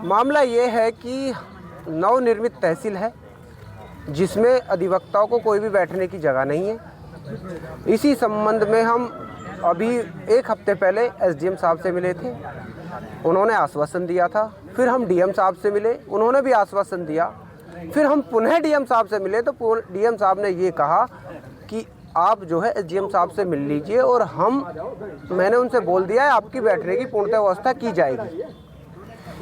मामला ये है कि नवनिर्मित तहसील है जिसमें अधिवक्ताओं को कोई भी बैठने की जगह नहीं है। इसी संबंध में हम अभी एक हफ्ते पहले एसडीएम साहब से मिले थे, उन्होंने आश्वासन दिया था। फिर हम डीएम साहब से मिले, उन्होंने भी आश्वासन दिया। फिर हम पुनः डीएम साहब से मिले तो डीएम साहब ने ये कहा कि आप जो है एसडीएम साहब से मिल लीजिए और मैंने उनसे बोल दिया है आपकी बैठने की पूर्णतः व्यवस्था की जाएगी।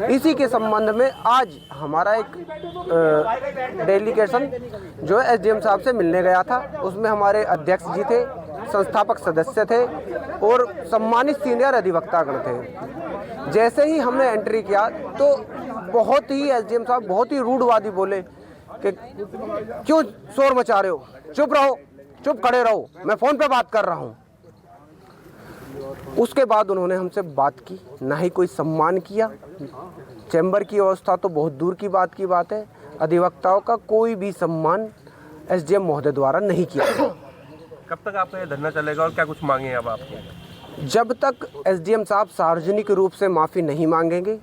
इसी के संबंध में आज हमारा एक डेलीगेशन जो है एसडीएम साहब से मिलने गया था। उसमें हमारे अध्यक्ष जी थे, संस्थापक सदस्य थे और सम्मानित सीनियर अधिवक्तागण थे। जैसे ही हमने एंट्री किया तो बहुत ही एसडीएम साहब बहुत ही रूढ़वादी बोले कि क्यों शोर मचा रहे हो, चुप रहो, चुप खड़े रहो, मैं फ़ोन पे बात कर रहा हूँ। उसके बाद उन्होंने हमसे बात की, ना ही कोई सम्मान किया। चैम्बर की व्यवस्था तो बहुत दूर की बात है, अधिवक्ताओं का कोई भी सम्मान एसडीएम महोदय द्वारा नहीं किया। कब तक आपका ये धरना चलेगा और क्या कुछ मांगे अब आपके? जब तक एसडीएम साहब सार्वजनिक रूप से माफ़ी नहीं मांगेंगे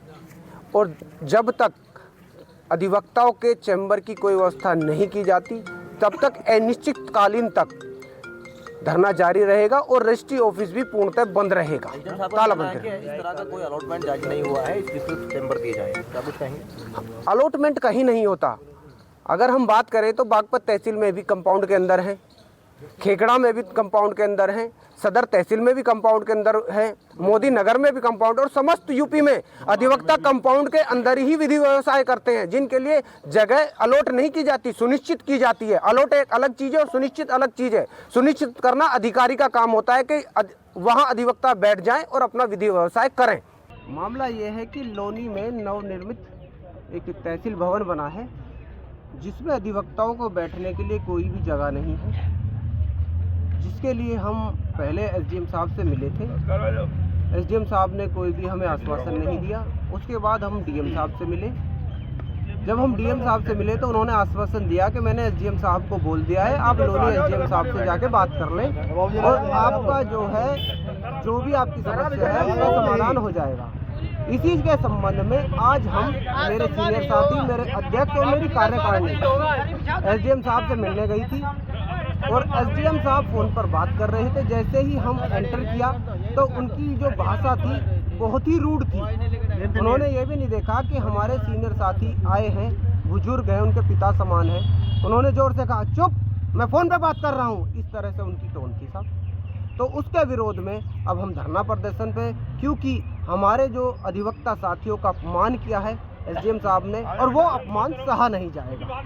और जब तक अधिवक्ताओं के चैम्बर की कोई व्यवस्था नहीं की जाती तब तक अनिश्चितकालीन तक धरना जारी रहेगा और रजिस्ट्री ऑफिस भी पूर्णतः बंद रहेगा, ताला बंद रहेगा। इस तरह का कोई अलॉटमेंट जारी नहीं हुआ है, इसलिए चैम्बर दिए जाए, क्या कुछ कहेंगे? अलॉटमेंट कहीं नहीं होता। अगर हम बात करें तो बागपत तहसील में भी कंपाउंड के अंदर है, खेकड़ा में भी कंपाउंड के अंदर है, सदर तहसील में भी कंपाउंड के अंदर है, मोदी नगर में भी कंपाउंड, और समस्त यूपी में अधिवक्ता कंपाउंड के अंदर ही विधि व्यवसाय करते हैं, जिनके लिए जगह अलॉट नहीं की जाती, सुनिश्चित की जाती है। अलॉट एक अलग चीज़ है और सुनिश्चित अलग चीज़ है। सुनिश्चित करना अधिकारी का काम होता है कि वहाँ अधिवक्ता बैठ जाएं और अपना विधि व्यवसाय करें। मामला ये है कि लोनी में नवनिर्मित एक तहसील भवन बना है जिसमें अधिवक्ताओं को बैठने के लिए कोई भी जगह नहीं है, जिसके लिए हम पहले एसडीएम साहब से मिले थे। एसडीएम साहब ने कोई भी हमें आश्वासन नहीं दिया। उसके बाद हम डीएम साहब से मिले। जब हम डीएम साहब से मिले तो उन्होंने आश्वासन दिया कि मैंने एसडीएम साहब को बोल दिया है, आप लोनी एसडीएम साहब से जाके बात कर लें और आपका जो है जो भी आपकी समस्या है उसका समाधान हो जाएगा। इसी के संबंध में आज हम, मेरे सीनियर साथी, मेरे अध्यक्ष और मेरी कार्यकारिणी एसडीएम साहब से मिलने गई थी और एसडीएम साहब फ़ोन पर बात कर रहे थे। जैसे ही हम एंटर किया तो उनकी जो भाषा थी बहुत ही रूड थी। उन्होंने ये भी नहीं देखा कि हमारे सीनियर साथी आए हैं, बुजुर्ग हैं, उनके पिता समान हैं। उन्होंने ज़ोर से कहा चुप, मैं फ़ोन पे बात कर रहा हूँ, इस तरह से उनकी टोन थी साहब। तो उसके विरोध में अब हम धरना प्रदर्शन पे, क्योंकि हमारे जो अधिवक्ता साथियों का अपमान किया है एसडीएम साहब ने और वो अपमान सहा नहीं जाएगा।